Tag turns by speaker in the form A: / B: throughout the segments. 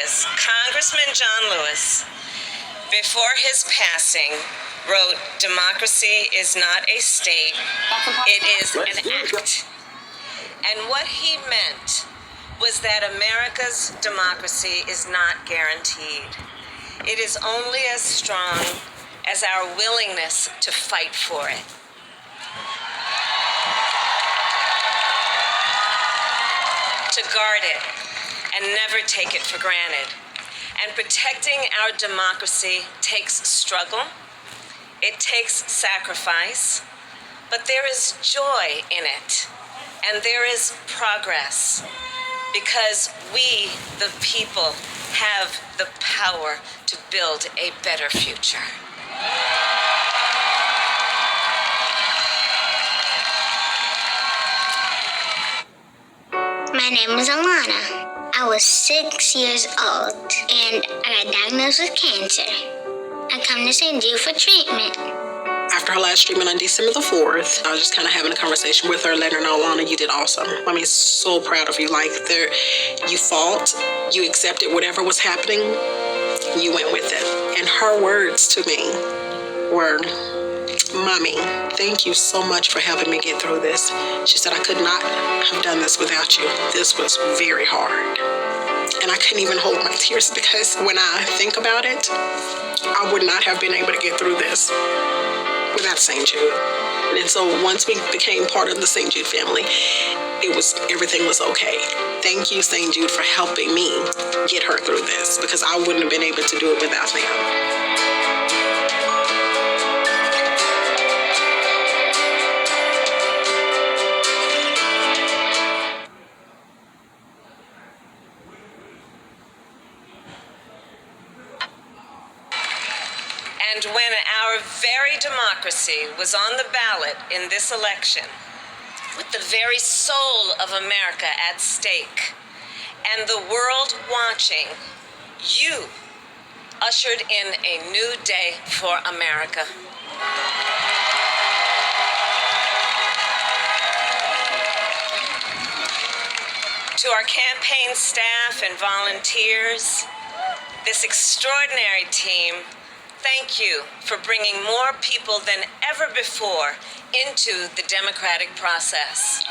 A: Lewis, Congressman John Lewis, before his passing, wrote, "Democracy is not a state, it is an act." And what he meant was that America's democracy is not guaranteed. It is only as strong as our willingness to fight for it. To guard it and never take it for granted. And protecting our democracy takes struggle, it takes sacrifice, but there is joy in it, and there is progress, because we, the people, have the power to build a better future.
B: My name is Alana. I was 6 years old and I got diagnosed with cancer. I come to St. Jude for treatment.
C: After her last treatment on December the 4th, I was just kind of having a conversation with her, letting her know, Alana, you did awesome. I mean, so proud of you. Like, you fought, you accepted whatever was happening, you went with it. And her words to me were, Mommy, thank you so much for helping me get through this. She said, I could not have done this without you. This was very hard. And I couldn't even hold my tears, because when I think about it, I would not have been able to get through this without St. Jude. And so once we became part of the St. Jude family, everything was okay. Thank you, St. Jude, for helping me get her through this, because I wouldn't have been able to do it without them.
A: And when our very democracy was on the ballot in this election, with the very soul of America at stake, and the world watching, you ushered in a new day for America. To our campaign staff and volunteers, this extraordinary team, thank you for bringing more people than ever before into the democratic process.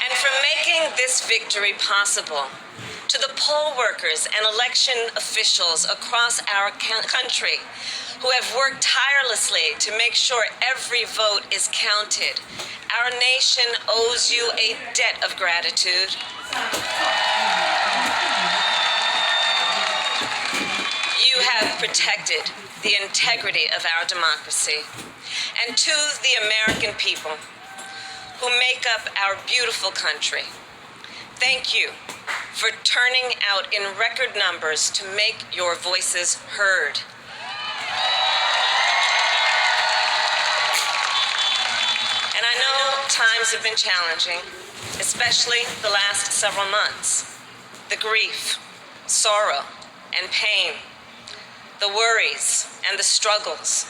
A: And for making this victory possible. To the poll workers and election officials across our country who have worked tirelessly to make sure every vote is counted, our nation owes you a debt of gratitude. You have protected the integrity of our democracy. And to the American people who make up our beautiful country, thank you for turning out in record numbers to make your voices heard. And I know times have been challenging, especially the last several months. The grief, sorrow, and pain, the worries and the struggles.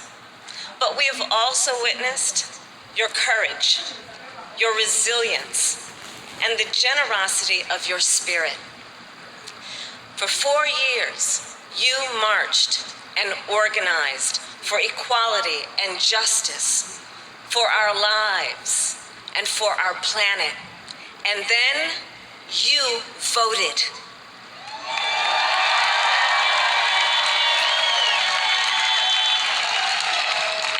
A: But we have also witnessed your courage, your resilience, and the generosity of your spirit. For 4 years, you marched and organized for equality and justice, for our lives and for our planet. And then you voted.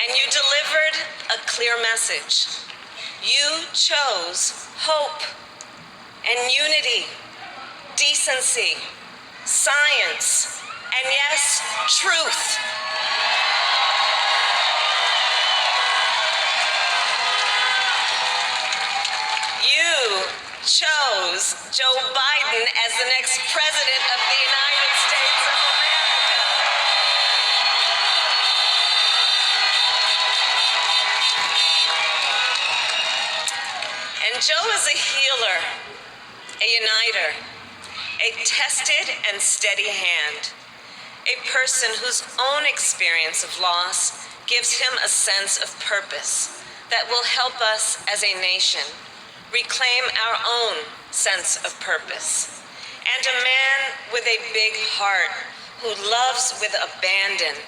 A: And you delivered a clear message. You chose hope and unity, decency, science, and yes, truth. You chose Joe Biden as the next president of the United States of America. And Joe is a healer, a uniter, a tested and steady hand, a person whose own experience of loss gives him a sense of purpose that will help us as a nation reclaim our own sense of purpose, and a man with a big heart who loves with abandon.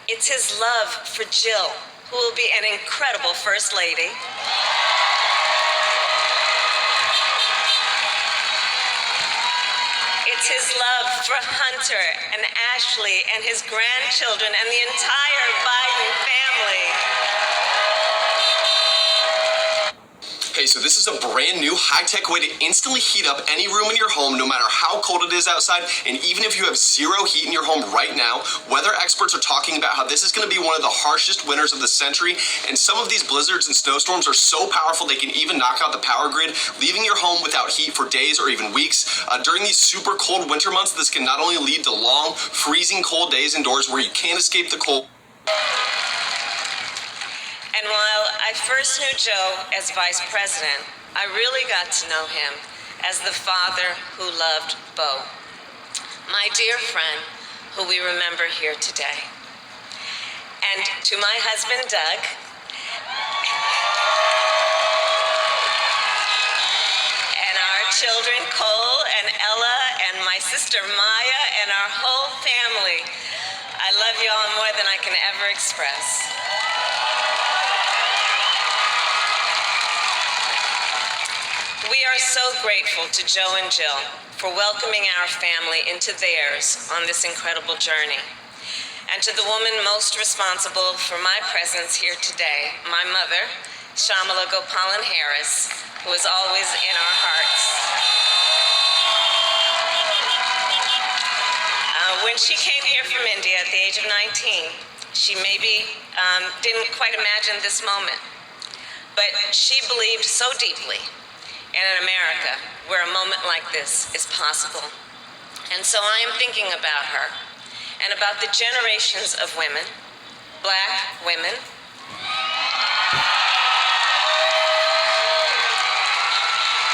A: It's his love for Jill, who will be an incredible First Lady. It's his love for Hunter and Ashley and his grandchildren and the entire Biden family.
D: Hey, so this is a brand new high-tech way to instantly heat up any room in your home, no matter how cold it is outside. And even if you have zero heat in your home right now, weather experts are talking about how this is going to be one of the harshest winters of the century. And some of these blizzards and snowstorms are so powerful they can even knock out the power grid, leaving your home without heat for days or even weeks. During these super cold winter months, this can not only lead to long, freezing cold days indoors where you can't escape the cold.
A: And while I first knew Joe as vice president, I really got to know him as the father who loved Bo, my dear friend who we remember here today. And to my husband, Doug, and our children, Cole and Ella, and my sister, Maya, and our whole family, I love you all more than I can ever express. We are so grateful to Joe and Jill for welcoming our family into theirs on this incredible journey. And to the woman most responsible for my presence here today, my mother, Kamala Harris, who is always in our hearts. When she came here from India at the age of 19, she maybe didn't quite imagine this moment, but she believed so deeply in America where a moment like this is possible. And so I am thinking about her and about the generations of women, Black women,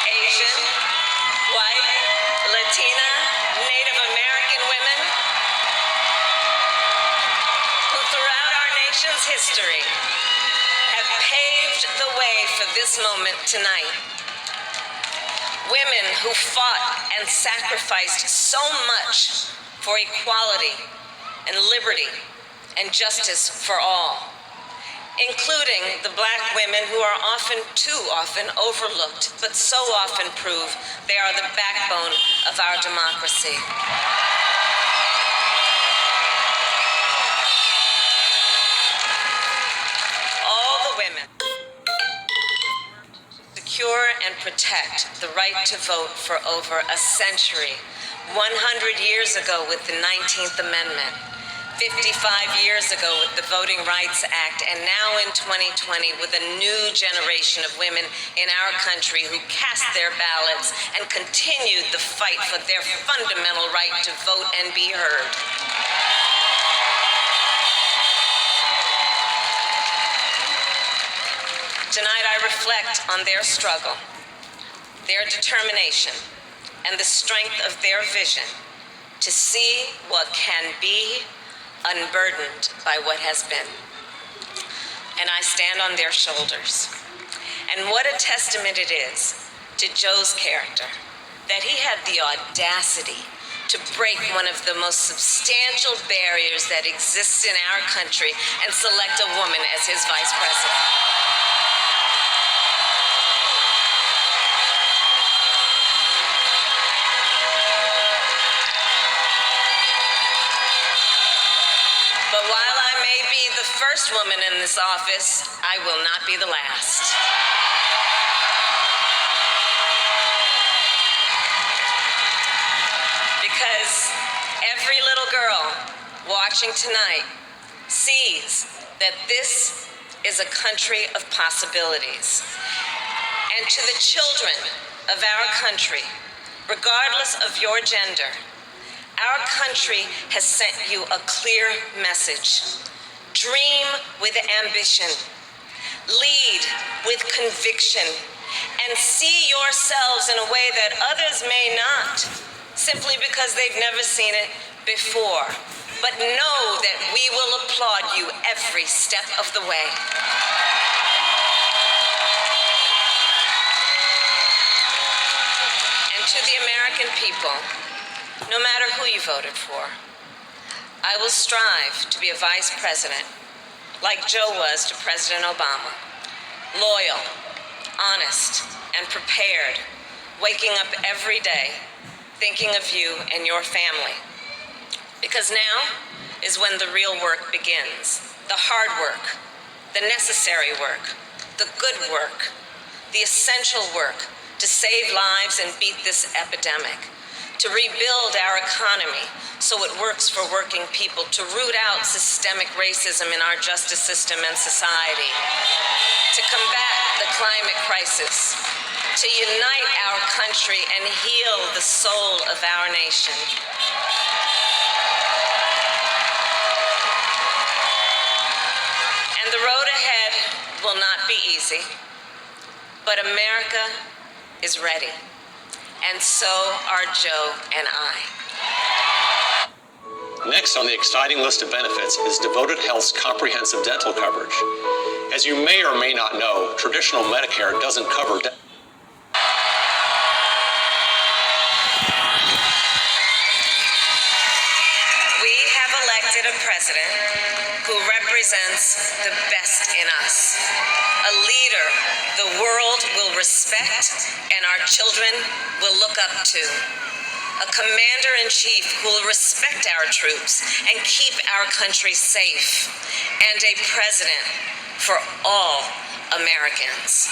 A: Asian, white, Latina, Native American women who throughout our nation's history have paved the way for this moment tonight. Women who fought and sacrificed so much for equality and liberty and justice for all, including the Black women who are too often overlooked, but so often prove they are the backbone of our democracy. All the women secure and protect the right to vote for over a century, 100 years ago with the 19th Amendment, 55 years ago with the Voting Rights Act, and now in 2020 with a new generation of women in our country who cast their ballots and continued the fight for their fundamental right to vote and be heard. Tonight I reflect on their struggle, their determination, and the strength of their vision to see what can be unburdened by what has been. And I stand on their shoulders. And what a testament it is to Joe's character that he had the audacity to break one of the most substantial barriers that exists in our country and select a woman as his vice president. But while I may be the first woman in this office, I will not be the last. Because every little girl watching tonight sees that this is a country of possibilities. And to the children of our country, regardless of your gender, our country has sent you a clear message. Dream with ambition, lead with conviction, and see yourselves in a way that others may not, simply because they've never seen it before. But know that we will applaud you every step of the way. To the American people, no matter who you voted for, I will strive to be a vice president, like Joe was to President Obama, loyal, honest, and prepared, waking up every day thinking of you and your family. Because now is when the real work begins. The hard work, the necessary work, the good work, the essential work to save lives and beat this epidemic, to rebuild our economy so it works for working people, to root out systemic racism in our justice system and society, to combat the climate crisis, to unite our country and heal the soul of our nation. And the road ahead will not be easy, but America is ready, and so are Joe and I.
E: Next on the exciting list of benefits is Devoted Health's comprehensive dental coverage. As you may or may not know, traditional Medicare doesn't cover dental.
A: We have elected a president who represents the best in us, a leader the world will respect and our children will look up to, a commander-in-chief who will respect our troops and keep our country safe, and a president for all Americans.